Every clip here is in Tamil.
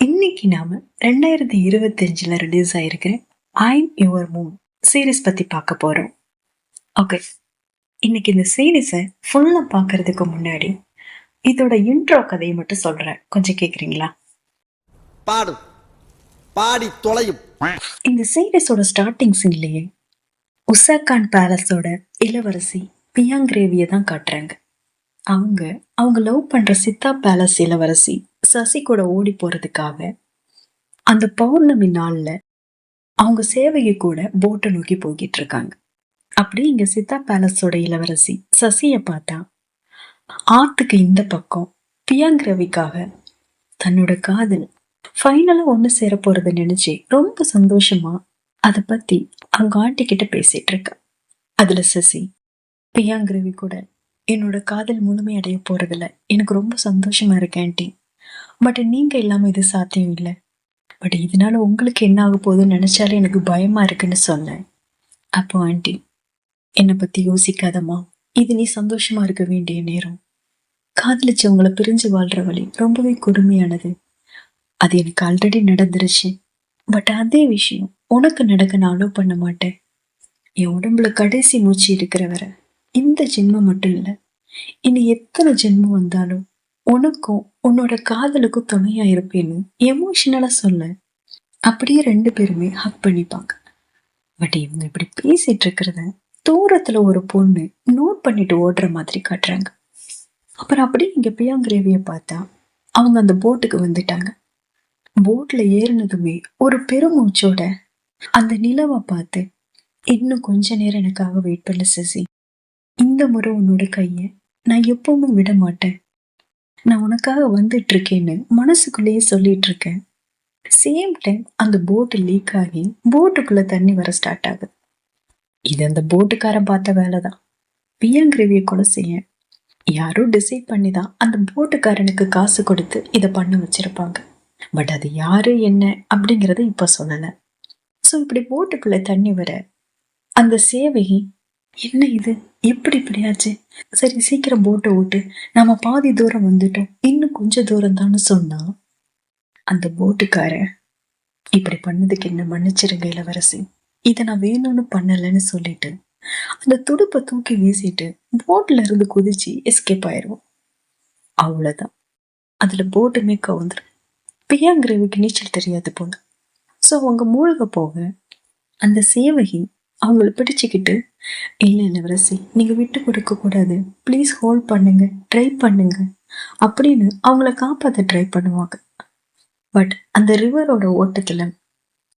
இன்னைக்கு நாம 2025ல ரிலீஸ் ஆயிருக்கிற ஐம் யுவர் மூன் சீரிஸ் பத்தி பார்க்க போறோம். ஓகே, இன்னைக்கு இந்த சீரிஸை ஃபுல்லா பார்க்கறதுக்கு முன்னாடி இதோட இன்ட்ரோ கதையை மட்டும் சொல்றேன், கொஞ்சம் கேக்குறீங்களா? பாடு பாடி தொலையும். இந்த சீரிஸோட ஸ்டார்டிங் சீன்லயே உசாகான் பேலஸோட இளவரசி பியாங்கிரேவியை தான் காட்டுறாங்க. அவங்க அவங்க லவ் பண்ற சித்தா பேலஸ் இளவரசி சசி கூட ஓடி போறதுக்காக அந்த பௌர்ணமி நாள்ல அவங்க சேவையை கூட போட்டை நோக்கி போய்கிட்டு இருக்காங்க. அப்படி இங்க சித்தா பேலஸோட இளவரசி சசிய பார்த்தா ஆத்துக்கு இந்த பக்கம் பியாங்கிரவிக்காக தன்னோட காதல் ஃபைனலா ஒண்ணு சேர போறத நினைச்சு ரொம்ப சந்தோஷமா அத பத்தி அவங்க ஆண்டி கிட்ட பேசிட்டு இருக்கா. அதுல சசி, பியாங்கிரவி கூட என்னோட காதல் முழுமை அடைய போறதில்ல, எனக்கு ரொம்ப சந்தோஷமா இருக்கு ஆண்டி. பட் நீங்க இல்லாம இது சாத்தியம் இல்லை. பட் இதனால உங்களுக்கு என்ன ஆக போகுதுன்னு நினைச்சாலே எனக்கு பயமா இருக்குன்னு சொன்னேன். அப்போ ஆண்டி, என்னை பத்தி யோசிக்காதம்மா, இது நீ சந்தோஷமா இருக்க வேண்டிய நேரம். காதலிச்சவங்களை பிரிஞ்சு வாழ்ற வழி ரொம்பவே கொடுமையானது. அது எனக்கு ஆல்ரெடி நடந்துருச்சு. பட் அதே விஷயம் உனக்கு நடக்க நான் அலோவ் பண்ண மாட்டேன். என் உடம்புல கடைசி மூச்சு இருக்கிற வரை இந்த ஜென்மம் மட்டும் இல்லை, இனி எத்தனை ஜென்மம் வந்தாலும் உனக்கும் உன்னோட காதலுக்கும் துணையா இருப்பேன்னு எமோஷனலா சொல்ல. அப்படியே ரெண்டு பேருமே ஹக் பண்ணிப்பாங்க. பட் இவங்க இப்படி பேசிட்டு இருக்கிறத தூரத்துல ஒரு பொண்ணு நோட் பண்ணிட்டு ஓடுற மாதிரி காட்டுறாங்க. அப்புறம் அப்படியே இங்க பியாங்கிரேவிய பார்த்தா அவங்க அந்த போட்டுக்கு வந்துட்டாங்க. போட்ல ஏறினதுமே ஒரு பெருமூச்சோட அந்த நிலவை பார்த்து, இன்னும் கொஞ்ச நேரம் எனக்காக வெயிட் பண்ண சசி, இந்த முறை உன்னோட கைய நான் எப்பவுமே விட மாட்டேன், நான் உனக்காக வந்துட்டு இருக்கேன்னு மனசுக்குள்ளேயே சொல்லிட்டு இருக்கேன். சேம் டைம் அந்த போட்டு லீக் ஆகி போட்டுக்குள்ள தண்ணி வர ஸ்டார்ட் ஆகுது. இது அந்த போட்டுக்காரன் பார்த்த வேலைதான். பியாங்கிரவியை கொலை செய்ய யாரோ டிசைட் பண்ணிதான் அந்த போட்டுக்காரனுக்கு காசு கொடுத்து இதை பண்ண வச்சிருப்பாங்க. பட் அது யாரு என்ன அப்படிங்கறத இப்ப சொல்லல. சோ இப்படி போட்டுக்குள்ள தண்ணி வர அந்த சேவகி, என்ன இது, எப்படி இப்படியாச்சு, சரி சீக்கிரம் போட்டை ஓட்டு, நாம பாதி தூரம் வந்துட்டோம், இன்னும் கொஞ்சம் தூரம் தான்னு சொன்னா அந்த போட்டுக்கார, இப்படி பண்ணதுக்கு என்ன மன்னிச்சிருங்க இளவரசி, இதை நான் வேணும்னு பண்ணலன்னு சொல்லிட்டு அந்த துடுப்பை தூக்கி வீசிட்டு போட்ல இருந்து குதிச்சு எஸ்கேப் ஆயிடுவோம். அவ்வளவுதான், அதுல போட்டுமே கவுந்துரும். பியாங்கிரவிக்கு நீச்சல் தெரியாது போல. சோ அவங்க மூழ்க போக அந்த சேவகி அவங்கள பிடிச்சுக்கிட்டு, இல்ல இளவரசி, நீங்க விட்டு கொடுக்க கூடாது, பிளீஸ் ஹோல்ட் பண்ணுங்க, ட்ரை பண்ணுங்க அப்படின்னு அவங்கள காப்பாத்த ட்ரை பண்ணுவாங்க. பட் அந்த ரிவரோட ஓட்டத்துல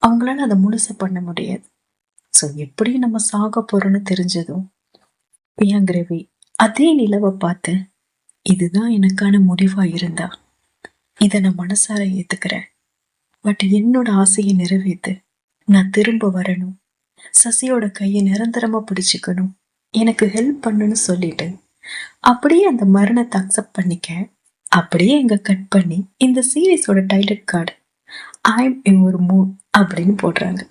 அவங்களால அதை முழுசா பண்ண முடியாது. சோ எப்படி நம்ம சாக போறோம்னு தெரிஞ்சதும் பியாங்கிரவி அதே நிலவை பார்த்து, இதுதான் எனக்கான முடிவா இருந்தா இதை நான் மனசார ஏத்துக்கிறேன். பட் என்னோட ஆசையை நிறைவேத்து, நான் திரும்ப வரணும், சசியோட கையை நிரந்தரமா பிடிச்சுக்கணும், எனக்கு ஹெல்ப் பண்ணுன்னு சொல்லிட்டு அப்படியே அந்த மரணத்தை அக்செப்ட் பண்ணிக்க. அப்படியே எங்க கட் பண்ணி இந்த சீரீஸோட title card I'm your moon அப்படின்னு போடுறாங்க.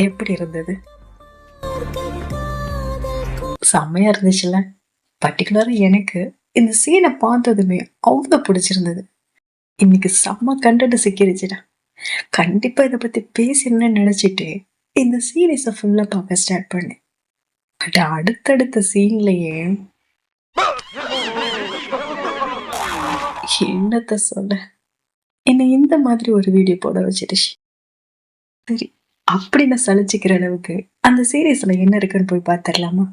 எப்படி இருந்தது? செம்மையா இருந்துச்சுல்ல. பர்டிகுலரா எனக்கு இந்த சீனை பார்த்ததுமே அவ்வளவு பிடிச்சிருந்தது. இன்னைக்கு செம்ம கண்டென்ட் சிக்கிருச்சுடா. கண்டிப்பா இதை பத்தி பேசணும்னு நினைச்சிட்டு இந்த சீரீஸை ஃபுல்லா பார்க்க ஸ்டார்ட் பண்ணேன். பட் அடுத்தடுத்த சீன்லயே என்னத்த சொல்ல, என்னை இந்த மாதிரி ஒரு வீடியோ போட வச்சிருச்சு. சரி, அப்படி நான் சலிச்சுக்கிற அளவுக்கு அந்த சீரீஸ்ல என்ன இருக்குன்னு போய் பார்த்துடலாமா?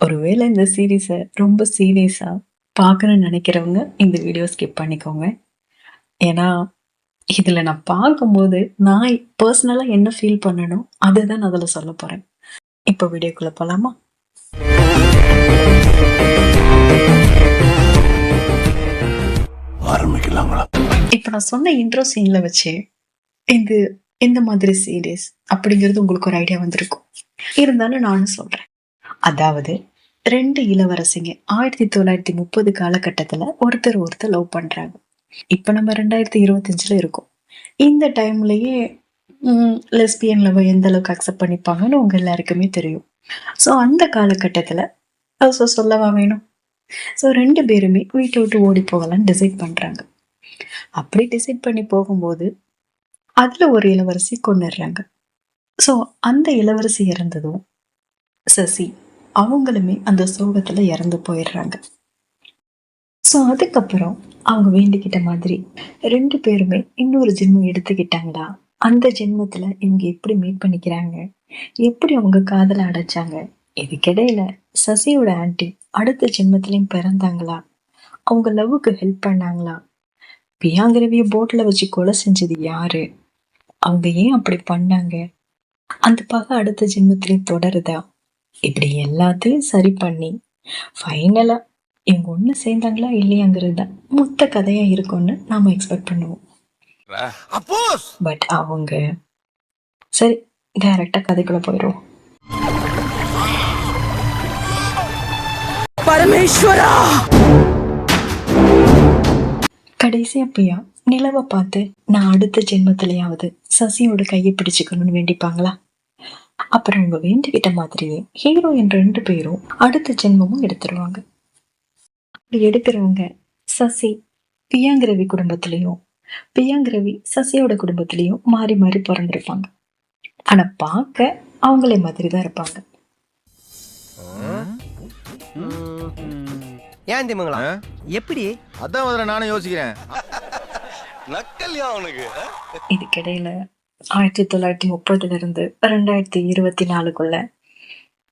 ஒருவேளை இந்த சீரீஸை ரொம்ப சீரியஸா பார்க்கணும்னு நினைக்கிறவங்க இந்த வீடியோ ஸ்கிப் பண்ணிக்கோங்க. ஏன்னா இதுல நான் பார்க்கும்போது நான் பர்சனலா என்ன ஃபீல் பண்ணணும் அதுதான் நான் அதுல சொல்ல போறேன். இப்போ வீடியோக்குள்ள போலாமா? ஆரம்பிக்கலாங்களா? இப்ப நான் சொன்ன இன்ட்ரோ சீன்ல வச்சு இந்த எந்த மாதிரி சீரியஸ் அப்படிங்கிறது உங்களுக்கு ஒரு ஐடியா வந்திருக்கும். இருந்தாலும் நானும் சொல்றேன். அதாவது 2 இளவரசிங்க 1930 காலகட்டத்துல ஒருத்தர் லவ் பண்றாங்க. இப்ப நம்ம 2025ல இருக்கோம். இந்த டைம்லயே லெஸ்பியன் லவ் எந்த அளவுக்கு அக்செப்ட் பண்ணிப்பாங்கன்னு உங்க எல்லாருக்குமே தெரியும். ஸோ அந்த காலகட்டத்துல சொல்லவா வேணும்? ஸோ 2 பேருமே வீட்ட விட்டு ஓடி போகலாம்னு டிசைட் பண்றாங்க. அப்படி டிசைட் பண்ணி போகும்போது, அதுல ஒரு இளவரசி கொன்னுடுறாங்க. ஸோ அந்த இளவரசி இறந்ததும், சசி அவங்களுமே அந்த சோகத்துல இறந்து போயிடுறாங்க. ஸோ அதுக்கப்புறம் அவங்க வேண்டிக்கிட்ட மாதிரி 2 பேருமே இன்னொரு ஜென்மம் எடுத்துக்கிட்டாங்களா? அந்த ஜென்மத்துல இவங்க எப்படி மீட் பண்ணிக்கிறாங்க? எப்படி அவங்க காதல அடைச்சாங்க? இதுக்கிடையில சசியோட ஆன்ட்டி அடுத்த ஜென்மத்திலயும் பிறந்தாங்களா? அவங்க லவ்வுக்கு ஹெல்ப் பண்ணாங்களா? பியாங்கிரவிய போட்ல வச்சு கொலை செஞ்சது யாரு? அவங்க ஏன் அப்படி பண்ணாங்க? அந்த பகை அடுத்த ஜென்மத்திலயும் தொடருதா? இப்படி எல்லாத்தையும் சரி பண்ணி ஃபைனலா இவங்க ஒண்ணு சேர்ந்தாங்களா இல்லையாங்கிறது தான் மொத்த கதையா இருக்கும்னு நாம எக்ஸ்பெக்ட் பண்ணுவோம். அப்போஸ் பட் அவங்க சரி டைரக்டா கதைக்குள்ள போயிடுவோம். பரமேஸ்வரா கடைசியா பிரியா நிலவை பார்த்து நான் அடுத்த ஜென்மத்திலேயாவது சசியோட கையை பிடிச்சுக்கணும்னு வேண்டிப்பாங்களா? அப்புறம் அவங்க வேண்டிக்கிட்ட மாதிரியே ஹீரோயின் 2 பேரும் அடுத்த ஜென்மமும் எடுத்துருவாங்க. அப்படி எடுக்கிறவங்க சசி பியாங்கிரவி குடும்பத்திலையும், பியாங்கிரவி சசியோட குடும்பத்திலையும் மாறி மாறி பிறந்திருப்பாங்க. ஆனா பார்க்க அவங்களே மாதிரி தான் இருப்பாங்க. ஏன் திமுங்களா எப்படி அதான் முதல்ல நானும் யோசிக்கிறேன். நக்கல்யா அவனுக்கு இதுக்கிடையில 1930 இருந்து 2024க்குள்ள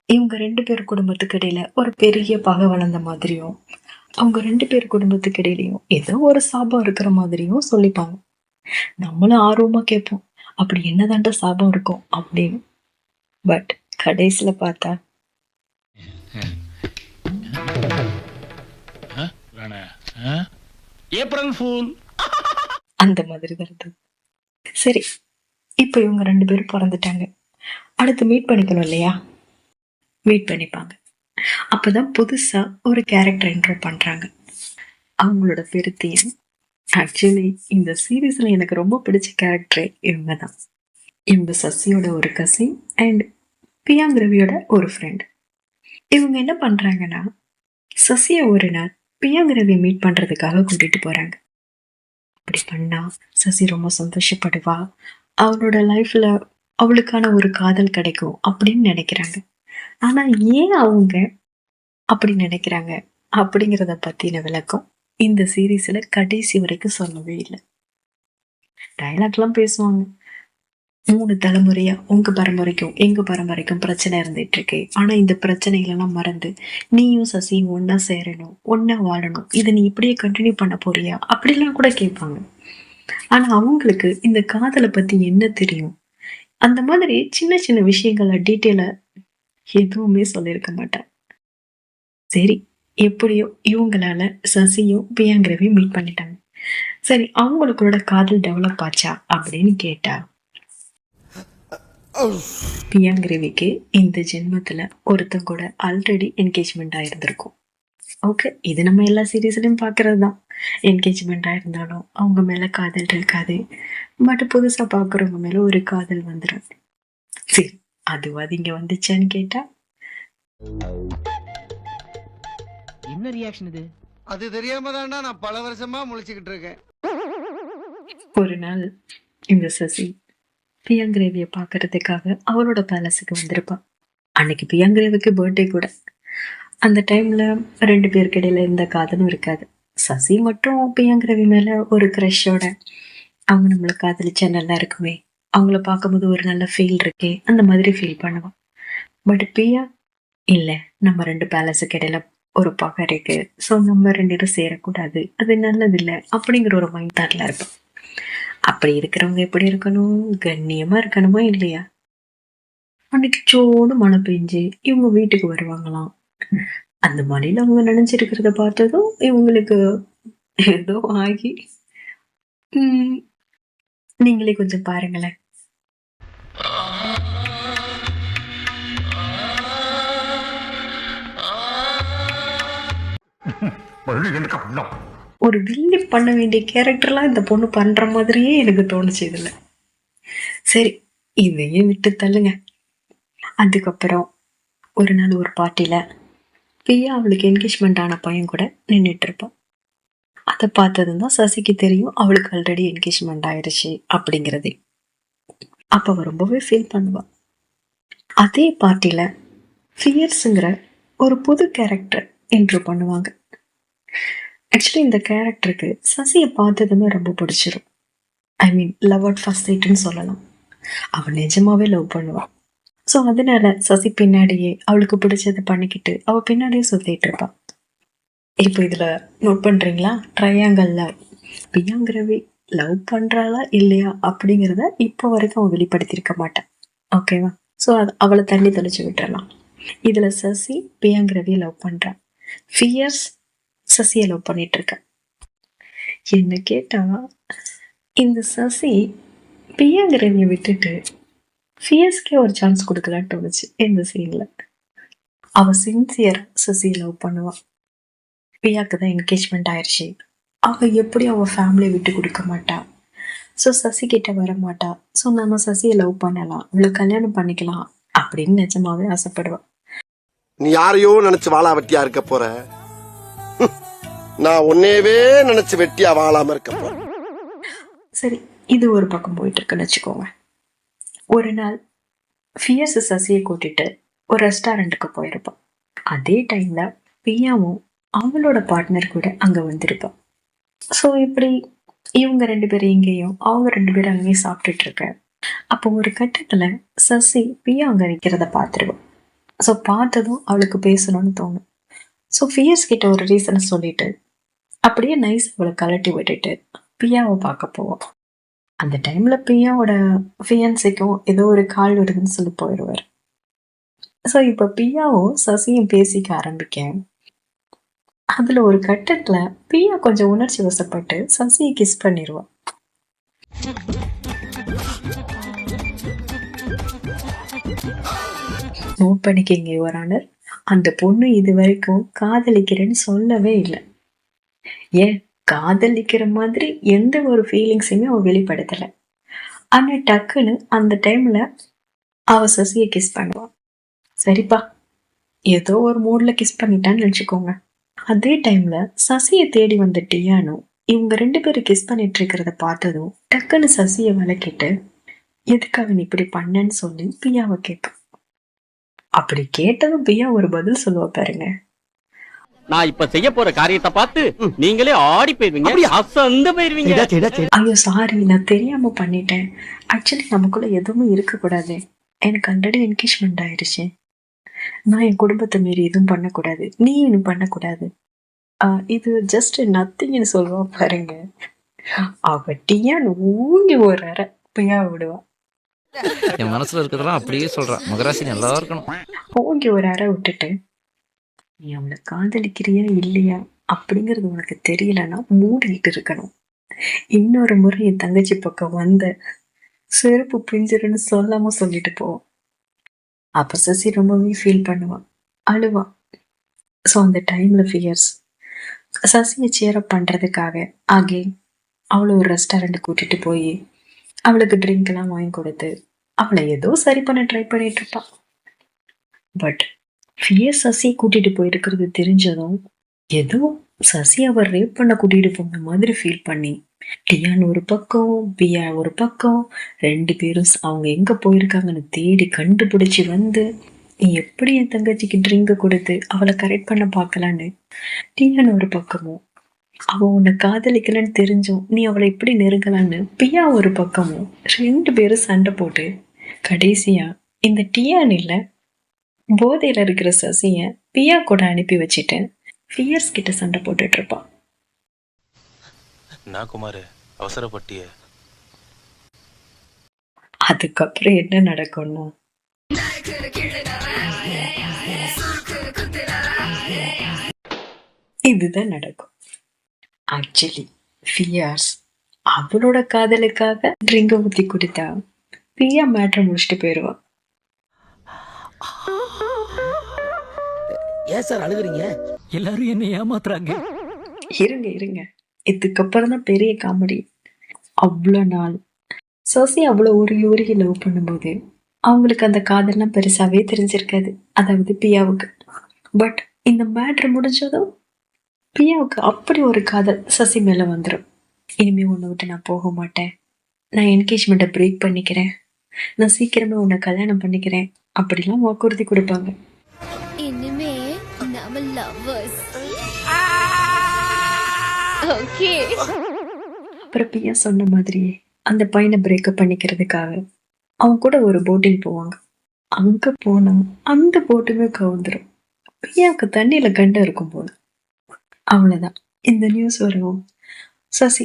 இவங்க 2 பேர் குடும்பத்துக்கு இடையில ஒரு பெரிய பகை வளர்ந்த மாதிரியும், அவங்க 2 பேர் குடும்பத்துக்கு இடையிலையும் ஏதோ ஒரு சாபம் இருக்கிற மாதிரியும் சொல்லிப்பாங்க. நம்மளும் ஆர்வமா கேட்போம், அப்படி என்னதான்டா சாபம் இருக்கும் அப்படின்னு. பட் கடைசியில பார்த்தா ஏப்ரல் ஃபூல் அந்த மாதிரி தான் இருந்தது. சரி, இப்ப இவங்க 2 பேரும் பிறந்துட்டாங்க. அடுத்து மீட் பண்ணிக்கணும் இல்லையா? மீட் பண்ணிப்பாங்க. அப்பதான் புதுசா ஒரு கேரக்டர் என்ட்ரோ பண்றாங்க. அவங்களோட பேரு தேன். ஆக்சுவலி இந்த சீரீஸ்ல எனக்கு ரொம்ப பிடிச்ச கேரக்டரே இவங்க தான். இவங்க சசியோட ஒரு கசின் அண்ட் பியாங்கிரவியோட ஒரு ஃப்ரெண்ட். இவங்க என்ன பண்றாங்கன்னா, சசியை ஒரு நாள் பியாங்கிரவியை மீட் பண்றதுக்காக கூட்டிட்டு போறாங்க. அப்படி பண்ணா சசி ரொம்ப சந்தோஷப்படுவா, அவளோட லைஃப்ல அவளுக்கான ஒரு காதல் கிடைக்கும் அப்படின்னு நினைக்கிறாங்க. ஆனா ஏன் அவங்க அப்படி நினைக்கிறாங்க அப்படிங்கிறத பத்தின விளக்கம் இந்த சீரீஸ்ல கடைசி வரைக்கும் சொல்லவே இல்லை. டைலாக்லாம் பேசுவாங்க, 3 தலைமுறையா உங்க பரம்பரைக்கும் எங்க பரம்பரைக்கும் பிரச்சனை இருந்துட்டு இருக்கு, ஆனா இந்த பிரச்சனைகளெல்லாம் மறந்து நீயும் சசியும் ஒன்னா சேரணும், ஒன்னா வாழணும், இதை நீ இப்படியே கண்டினியூ பண்ண போறியா அப்படிலாம் கூட கேட்பாங்க. ஆனா அவங்களுக்கு இந்த காதலை பத்தி என்ன தெரியும்? அந்த மாதிரி சின்ன சின்ன விஷயங்கள டீட்டெயிலா எதுவுமே சொல்லியிருக்க மாட்டேன். சரி, எப்படியோ இவங்களால சசியும் பியாங்கிரவியும் மீட் பண்ணிட்டாங்க. சரி, அவங்களுக்குள்ள காதல் டெவலப் ஆச்சா அப்படின்னு கேட்டா, பியாங்கிரவிக்கு இந்த ஜென்மத்துல ஒருத்தன் கூட ஆல்ரெடி என்கேஜ்மெண்ட் ஆயிருந்திருக்கும். ஓகே, இது நம்ம எல்லா சீரீஸ்லயும் பாக்குறது தான். என்கேஜ்மெண்ட் ஆயிருந்தாலும் அவங்க மேல காதல் இருக்காது. பட் புதுசா பாக்குறவங்க மேல ஒரு காதல் வந்துடும். சரி, அதுவாது இங்க வந்துச்சான்னு கேட்டா என்ன ரியாக்ஷன் இது? அது தெரியாம தான்டா நான் பல வருஷமா முழிச்சுக்கிட்டு இருக்கேன். ஒரு நாள் இந்த சசி பியாங்கிரேவியை பாக்குறதுக்காக அவளோட பேலஸுக்கு வந்திருப்பான். அன்னைக்கு பியாங்கிரேவிக்கு பர்த்டே கூட. அந்த டைம்ல 2 பேருக்கு இடையில எந்த காதலும் இருக்காது. சசி மட்டும் பியாங்கிரவி மேல ஒரு கிரஷோட, அவங்க நம்மள காதலிச்சா நல்லா இருக்குமே, அவங்கள பார்க்கும்போது ஒரு நல்ல ஃபீல் இருக்கே, அந்த மாதிரி ஃபீல் பண்ணுவான். பட் பியா இல்ல, நம்ம 2 பேலஸுக்கு இடையில ஒரு பகை இருக்கு, ஸோ நம்ம 2 பேரும் சேரக்கூடாது, அது நல்லது இல்லை அப்படிங்கிற ஒரு மைண்ட் தாட்ல இருப்பான். அப்படி இருக்கிறவங்க எப்படி இருக்கணும்? கண்ணியமா இருக்கணுமா இல்லையா? அன்னைக்கு சோடு மழை பெஞ்சு இவங்க வீட்டுக்கு வருவாங்களாம். அந்த மழையில அவங்க நினைச்சிருக்கிறத பார்த்ததும் இவங்களுக்கு ஏதோ ஆகி நீங்களே கொஞ்சம் பாருங்களேன். ஒரு வில்லி பண்ண வேண்டிய கேரக்டர்லாம் இந்த பொண்ணு பண்ற மாதிரியே எனக்கு தோணுச்சு இதுல. சரி, இதையே விட்டு தள்ளுங்க. அதுக்கப்புறம் ஒரு நாள் ஒரு பார்ட்டியில பிரியா அவளுக்கு என்கேஜ்மெண்ட் ஆன பையன் கூட நின்றுட்டு இருப்பான். அதை பார்த்ததும் தான் சசிக்கு தெரியும் அவளுக்கு ஆல்ரெடி என்கேஜ்மெண்ட் ஆயிடுச்சு அப்படிங்கிறதே. அப்ப அவ ரொம்பவே ஃபீல் பண்ணுவா. அதே பார்ட்டியில ஃபியர்ஸுங்கிற ஒரு புது கேரக்டர் இன்ட்ரோ பண்ணுவாங்க. ஆக்சுவலி இந்த கேரக்டருக்கு சசியை பார்த்ததுமே ரொம்ப பிடிச்சிரும். ஐ மீன் லவ் அட் ஃபர்ஸ்ட் சைட்னு சொல்லலாம். அவள் நிஜமாவே லவ் பண்ணுவாள். ஸோ அதனால சசி பின்னாடியே அவளுக்கு பிடிச்சதை பண்ணிக்கிட்டு அவள் பின்னாடியே சுற்றிட்டு இருப்பாள். இப்போ இதில் நோட் பண்ணுறீங்களா, ட்ரையாங்கல்ல பிரியாங்கிறவே லவ் பண்ணுறாளா இல்லையா அப்படிங்கிறத இப்போ வரைக்கும் அவள் வெளிப்படுத்தியிருக்க மாட்டான். ஓகேவா? ஸோ அவளை தண்ணி தெளிச்சு விட்டுறலாம். இதில் சசி பிரியாங்கிறவே லவ் பண்ணுறான். ஃபியர்ஸ் சசியை லவ் பண்ணிட்டு இருக்க. என்ன கேட்டா இந்த சசி பிரியாங்கிறவிய விட்டுட்டு ஃபியர்ஸ்க்கே ஒரு சான்ஸ் கொடுக்கலான்னு தோணுச்சு இந்த சீன்ல. அவ சின்சியர் சசியை லவ் பண்ணுவா. பிரியாக்கு தான் என்கேஜ்மெண்ட் ஆயிடுச்சு. அவ எப்படி அவ ஃபேமிலியை விட்டு கொடுக்க மாட்டா. ஸோ சசி கிட்ட வர மாட்டா. ஸோ நம்ம சசியை லவ் பண்ணலாம், அவளை கல்யாணம் பண்ணிக்கலாம் அப்படின்னு நிஜமாவே ஆசைப்படுவா. நீ யாரையோ நினைச்சு வாழா வெட்டியா இருக்க போற, நான் உன்னையவே நினைச்சு வெட்டியா வாழாம இருக்க போறேன். சரி, இது ஒரு பக்கம் போயிட்டு இருக்குன்னு வச்சுக்கோங்க. ஒரு நாள் ஃபியர்ஸ் சசியை கூட்டிட்டு ஒரு ரெஸ்டாரண்ட்டுக்கு போயிருப்பான். அதே டைம்ல பிரியாவும் அவங்களோட பார்ட்னர் கூட அங்க வந்திருப்பான். ஸோ இப்படி இவங்க 2 பேரும் இங்கேயும் அவங்க 2 பேரும் அங்கேயும் சாப்பிட்டுட்டு இருக்க. அப்போ ஒரு கட்டத்துல சசி பிரியா அங்க நிக்கிறத பார்த்துருவான். ஸோ பார்த்ததும் அவளுக்கு பேசணும்னு தோணும். ஸோ ஃபியர்ஸ் கிட்ட ஒரு ரீசனை சொல்லிட்டு அப்படியே நைஸ் அவளை கலட்டி விட்டுட்டு பிரியாவை பார்க்க போவோம். அந்த டைம்ல பிரியாவோட ஃபியன்ஸைக்கும் ஏதோ ஒரு கால் வருதுன்னு சொல்லி போயிடுவார். ஸோ இப்போ பிரியாவும் சசியும் பேசிக்க ஆரம்பிக்க அதுல ஒரு கட்டத்துல பிரியா கொஞ்சம் உணர்ச்சி வசப்பட்டு சசியை கிஸ் பண்ணிடுவான். நோட் பண்ணிக்கிங்க யுவர் ஆனர், அந்த பொண்ணு இது வரைக்கும் காதலிக்கிறேன்னு சொல்லவே இல்லை. ஏன் காதலிக்கிற மாதிரி எந்த ஒரு ஃபீலிங்ஸையுமே அவ வெளிப்படுத்தல. ஆனா டக்குன்னு அந்த டைம்ல அவ சசியை கிஸ் பண்ணுவான். சரிப்பா, ஏதோ ஒரு மூட்ல கிஸ் பண்ணிட்டான்னு நினைச்சுக்கோங்க. அதே டைம்ல சசியை தேடி வந்த டியானோ இவங்க 2 பேரும் கிஸ் பண்ணிட்டு இருக்கிறத பார்த்ததும் டக்குன்னு சசியை விளக்கிட்டு எதுக்காக நீ இப்படி பண்ணன்னு சொல்லி பிரியாவை கேட்பான். அப்படி கேட்டதும் பிரியா ஒரு பதில் சொல்லுவா பாருங்க. நான் இப்ப செய்ய போற காரியத்தை பார்த்து நீங்களே ஆடி போயிருவீங்க, அசந்து போயிருவீங்க. ஐயோ சாரி, நான் தெரியாம பண்ணிட்டேன். ஆக்சுவலி நமக்குள்ள எதுவுமே இருக்கக்கூடாது. எனக்கு ஆல்ரெடி என்கேஜ்மெண்ட் ஆயிடுச்சு. நான் என் குடும்பத்தை மீறி எதுவும் பண்ணக்கூடாது, நீ இன்னும் பண்ணக்கூடாது. இது ஜஸ்ட் நத்திங்னு சொல்லுவா பாருங்க. அவ டியான்னு ஊங்கி ஒரு அரை பிரியா விடுவா. என் மனசுல இருக்கிறதெல்லாம் அப்படியே சொல்றான். மகராசி நல்லா இருக்கணும். ஊங்கி ஒரு அரை விட்டுட்டு நீ அவளை காதலிக்கிறியா இல்லையா அப்படிங்கிறது உனக்கு தெரியலன்னா மூடிட்டு இருக்கணும். இன்னொரு முறை என் தங்கச்சி பக்கம் வந்த செருப்பு பிஞ்சிருன்னு சொல்லாம சொல்லிட்டு போவோம். அப்ப சசி ரொம்பவே ஃபீல் பண்ணுவான், அழுவான். ஸோ அந்த டைம்ல ஃபியர்ஸ் சசியை சேரப் பண்றதுக்காக அகெயின் அவளை ஒரு ரெஸ்டாரண்ட் கூட்டிட்டு போய் அவளுக்கு ட்ரிங்க் எல்லாம் வாங்கி கொடுத்து அவளை ஏதோ சரி பண்ண ட்ரை பண்ணிட்டு இருப்பான். பட் ஃபியர்ஸ் சசியை கூட்டிட்டு போயிருக்கிறது தெரிஞ்சதும் ஏதோ சசி அவர் ரேப் பண்ண கூட்டிட்டு போன மாதிரி ஃபீல் பண்ணி டியான் ஒரு பக்கம் பியா ஒரு பக்கம் 2 பேரும் அவங்க எங்க போயிருக்காங்கன்னு தேடி கண்டுபிடிச்சு வந்து நீ எப்படி என் தங்கச்சிக்கு ட்ரிங்க் கொடுத்து அவளை கரெக்ட் பண்ண பார்க்கலான்னு டியான் ஒரு பக்கமும் அவ உன்னை காதலிக்கலன்னு தெரிஞ்சும் நீ அவளை எப்படி நெருங்கலான்னு பியா ஒரு பக்கமும் 2 பேரும் சண்டை போட்டு கடைசியா இந்த டியான் இல்ல போதையில இருக்கிற சசிய பியா கூட அனுப்பி வச்சுட்டு ஃபியர்ஸ் கிட்ட சண்டை போட்டுட்டு இருப்பான். நான் குமார் அவசரப்பட்டிய. அதுக்கப்புறம் என்ன நடக்கும்னா இதுதான் நடக்கும். ஆக்சுவலி ஃபியர்ஸ் அவளோட காதலுக்காக ட்ரிங்க ஊத்தி குடித்தா பிரியா மேட்ரை முடிச்சுட்டு போயிடுவான். ஏன் சார் அழுகுறீங்க? எல்லாரும் என்ன ஏமாத்துறாங்க. இருங்க இருங்க, இதுக்கப்புறம் தான் பெரிய காமெடி. அவ்வளோ நாள் சசி அவ்வளோ உருகி உருகி லவ் பண்ணும்போது அவங்களுக்கு அந்த காதல்லாம் பெருசாவே தெரிஞ்சிருக்காது, அதாவது பியாவுக்கு. பட் இந்த மேட்ரு முடிஞ்சதும் பியாவுக்கு அப்படி ஒரு காதல் சசி மேல வந்துடும். இனிமே உன்னை விட்டு நான் போக மாட்டேன், நான் என்கேஜ்மெண்ட்டை பிரேக் பண்ணிக்கிறேன், நான் சீக்கிரமே உன்னை கல்யாணம் பண்ணிக்கிறேன் அப்படிலாம் வாக்குறுதி கொடுப்பாங்க. இனிமே நாம லவ்வர்ஸ். ஓகே. அப்புறம் பியா சொன்ன மாதிரியே அந்த பையனை பிரேக்கப் பண்ணிக்கிறதுக்காக அவங்க கூட ஒரு போட்டிங் போவாங்க. அங்க போனா அந்த போட்டுமே கவுந்துரும். பியாவுக்கு தண்ணியில கண்டம் இருக்கும் போல. அவ்வளவுதான், இந்த நியூஸ் வரும். சசி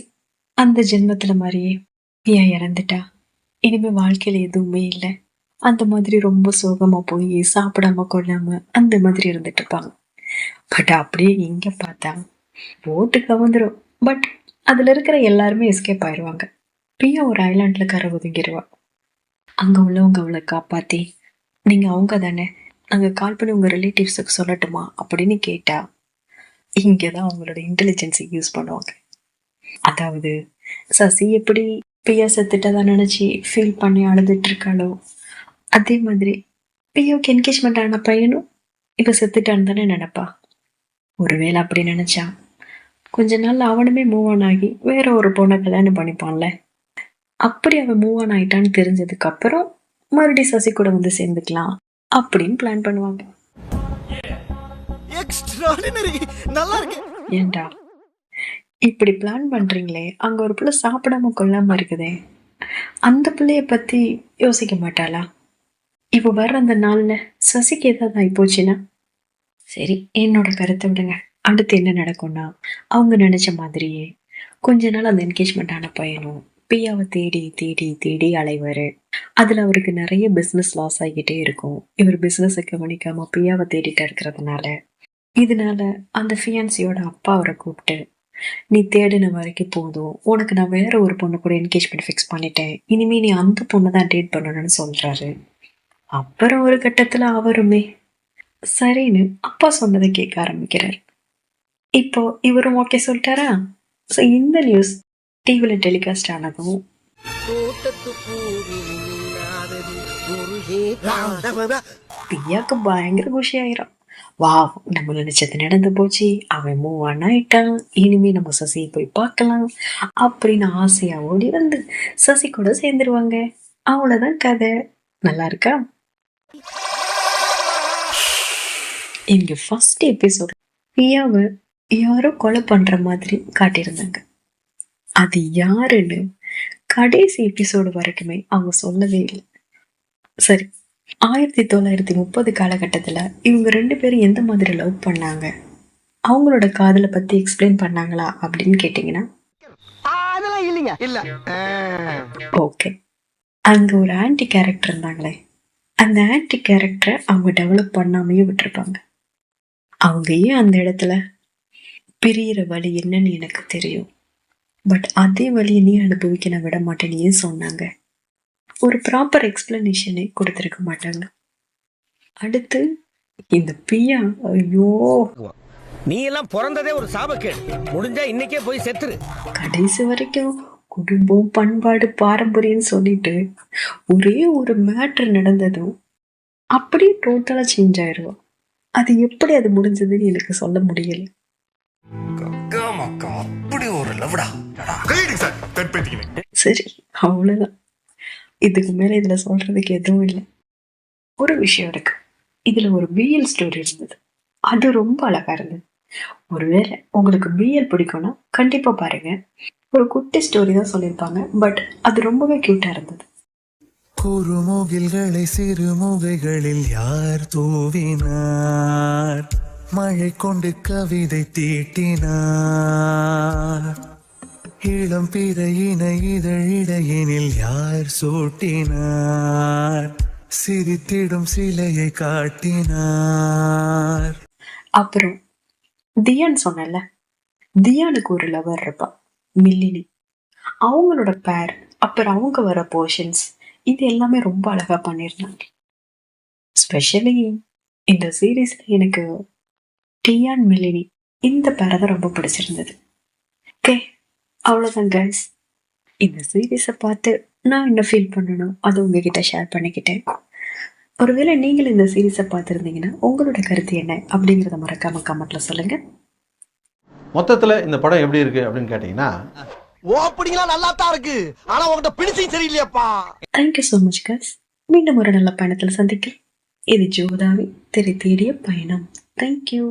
அந்த ஜென்மத்துல மாதிரியே பியா இறந்துட்டா, இனிமே வாழ்க்கையில எதுவுமே இல்லை, அந்த மாதிரி ரொம்ப சோகமா போய் சாப்பிடாம கொள்ளாம அந்த மாதிரி இருந்துட்டு இருப்பாங்க. பட் அப்படியே இங்க பார்த்தா போட்டு கவுந்துரும். பட் அதுல இருக்கிற எல்லாருமே எஸ்கேப் ஆயிடுவாங்க. பிரியா ஒரு ஐலாண்ட்ல கரை ஒதுங்கிடுவா. அங்க உள்ளவங்க அவளை காப்பாத்தி, நீங்க அவங்க தானே, நாங்க கால் பண்ணி உங்க ரிலேட்டிவ்ஸுக்கு சொல்லட்டுமா அப்படின்னு கேட்டா இங்கதான் அவங்களோட இன்டெலிஜென்ஸை யூஸ் பண்ணுவாங்க. அதாவது சசி எப்படி பிரியா செத்துட்டதா நினைச்சு ஃபீல் பண்ணி அழுதுட்டு இருக்காளோ, அதே மாதிரி பிரியாவுக்கு என்கேஜ்மெண்ட் ஆன பையனும் இப்ப செத்துட்டான்னு தானே நினைப்பா. ஒருவேளை அப்படி நினைச்சா கொஞ்ச நாள் அவனுமே மூவ் ஆன் ஆகி வேற ஒரு பொண்ணை கல்யாணம் பண்ணிப்பான்ல. அப்படி அவன் மூவ் ஆன் ஆயிட்டான்னு தெரிஞ்சதுக்கு அப்புறம் மறுபடியும் சசி கூட வந்து சேர்ந்துக்கலாம் அப்படின்னு பிளான் பண்ணுவாங்க. நல்லா இருக்கு. ஏண்டா இப்படி பிளான் பண்றீங்களே, அங்க ஒரு பிள்ளை சாப்பிடாம கொள்ளாம இருக்குதே, அந்த பிள்ளைய பத்தி யோசிக்க மாட்டாளா? இப்ப வர்ற அந்த நாள்ல சசிக்கு ஏதாவது ஆகி போச்சுன்னா, சரி என்னோட கருத்தை விடுங்க, அடுத்து என்ன நடக்கும்னா அவங்க நினைச்ச மாதிரியே கொஞ்ச நாள் அந்த என்கேஜ்மெண்ட் ஆன பையனும் பியாவை தேடி தேடி தேடி அலைவாரு. அதுல அவருக்கு நிறைய பிசினஸ் லாஸ் ஆகிட்டே இருக்கும். இவர் பிசினஸை கவனிக்காம பியாவை தேடிட்டு இருக்கிறதுனால, இதனால அந்த ஃபியான்சியோட அப்பா அவரை கூப்பிட்டு, நீ தேடின வரைக்கும் போதும், உனக்கு நான் வேற ஒரு பொண்ணு கூட என்கேஜ்மெண்ட் ஃபிக்ஸ் பண்ணிட்டேன், இனிமே நீ அந்த பொண்ணை தான் டேட் பண்ணணும்னு சொல்றாரு. அப்புறம் ஒரு கட்டத்துல அவருமே சரின்னு அப்பா சொன்னதை கேட்க ஆரம்பிக்கிறார். இப்போ இவரும் ஓகே சொல்லிட்டாரா? ஸோ இந்த நியூஸ் டிவில டெலிகாஸ்ட் ஆனதும் பியாக்கு பயங்கர குஷி ஆயிரும். வா, நம்ம நினைச்சது நடந்து போச்சு, அவன் மூவ் ஆன் ஆயிட்டான், இனிமே நம்ம சசியை போய் பார்க்கலாம் அப்படின்னு ஆசையா ஓடி வந்து சசி கூட சேர்ந்துருவாங்க. அவ்வளவுதான் கதை. நல்லா இருக்கா? இங்க ஃபர்ஸ்ட் எபிசோட் பியாவை யாரோ கொலை பண்ற மாதிரி காட்டியிருந்தாங்க. அது யாருன்னு கடைசி எபிசோடு வரைக்குமே அவங்க சொல்லவே இல்லை. சரி, 1930 காலகட்டத்துல இவங்க 2 பேரும் எந்த மாதிரி லவ் பண்ணாங்க, அவங்களோட காதலை பத்தி எக்ஸ்பிளைன் பண்ணாங்களா அப்படின்னு கேட்டீங்கன்னா அதெல்லாம் இல்லைங்க. இல்ல. ஓகே. அங்க ஒரு ஆன்டி கேரக்டர் இருந்தாங்களே, அந்த ஆன்டி கேரக்டரை அவங்க டெவலப் பண்ணாமையே விட்டுருப்பாங்க. அவங்க ஏன் அந்த இடத்துல பிரியிற வழி என்னன்னு எனக்கு தெரியும், பட் அதே வழியை நீ அனுபவிக்க நான் விட மாட்டேன்னு ஏன் சொன்னாங்க? ஒரு ப்ராப்பர் எக்ஸ்பிளனேஷனே கொடுத்துருக்க மாட்டாங்க. அடுத்து இந்த பியா, ஐயோ, நீ எல்லாம் பிறந்ததே ஒரு சாபக்கேடு, முடிஞ்சா இன்னைக்கே போய் செத்துரு. கடைசி வரைக்கும் குடும்பம் பண்பாடு பாரம்பரியம் சொல்லிட்டு ஒரே ஒரு மேட்ரு நடந்ததும் அப்படியே டோட்டலா சேஞ்ச் ஆயிடுவோம். அது எப்படி அது முடிஞ்சதுன்னு எனக்கு சொல்ல முடியல. சரி, அவ்வளவுதான். இதுக்கு மேல இதுல சொல்றதுக்கு எதுவும் இல்லை. ஒரு விஷயம் இருக்கு, இதுல ஒரு பிஎல் ஸ்டோரி இருந்தது, அது ரொம்ப அழகா இருந்தது. ஒருவேளை உங்களுக்கு பிஎல் பிடிக்கும்னா கண்டிப்பா பாருங்க. ஒரு குட்டி ஸ்டோரி தான் சொல்லியிருப்பாங்க, பட் அது ரொம்பவே கியூட்டா இருந்தது. குறுமுகில்களை சிறுமுகைகளில் யார் தூவினார், மழை கொண்டு கவிதை தீட்டினார், இளம் பிறையினை இதழிடையினில் யார் சூட்டினார், சிரித்திடும் சிலையை காட்டினார். அப்புறம் தியான் சொன்னல, தியானுக்கு ஒரு லவர் இருப்பா, மில்லினி. அவங்களோட பேர், அப்புறம் அவங்க வர போர்ஷன்ஸ், இது எல்லாமே ரொம்ப அழகா பண்ணியிருந்தாங்க. ஸ்பெஷலி இந்த சீரீஸ்ல எனக்கு டியான் மில்லினி இந்த பேரை தான் ரொம்ப பிடிச்சிருந்தது. ஓகே, அவ்வளோதான் கைஸ். இந்த சீரீஸை பார்த்து நான் என்ன ஃபீல் பண்ணணும் அது உங்ககிட்ட ஷேர் பண்ணிக்கிட்டேன். ஒருவேளை நீங்களும் இந்த சீரீஸை பார்த்துருந்தீங்கன்னா உங்களோட கருத்து என்ன அப்படிங்கிறத மறக்காம கமெண்ட்ல சொல்லுங்க. மொத்தத்துல இந்த படம் எப்படி இருக்கு அப்படின்னு கேட்டீங்கன்னா, ஓப்பனிங்லாம் நல்லா தான் இருக்கு, ஆனா உங்ககிட்ட பிடிச்சும் சரியில்லையாப்பா. Thank you so much guys. மீண்டும் ஒரு நல்ல பயணத்தில் சந்திக்கிறேன். இது ஜோதாவி திரை தேடிய பயணம். தேங்க்யூ.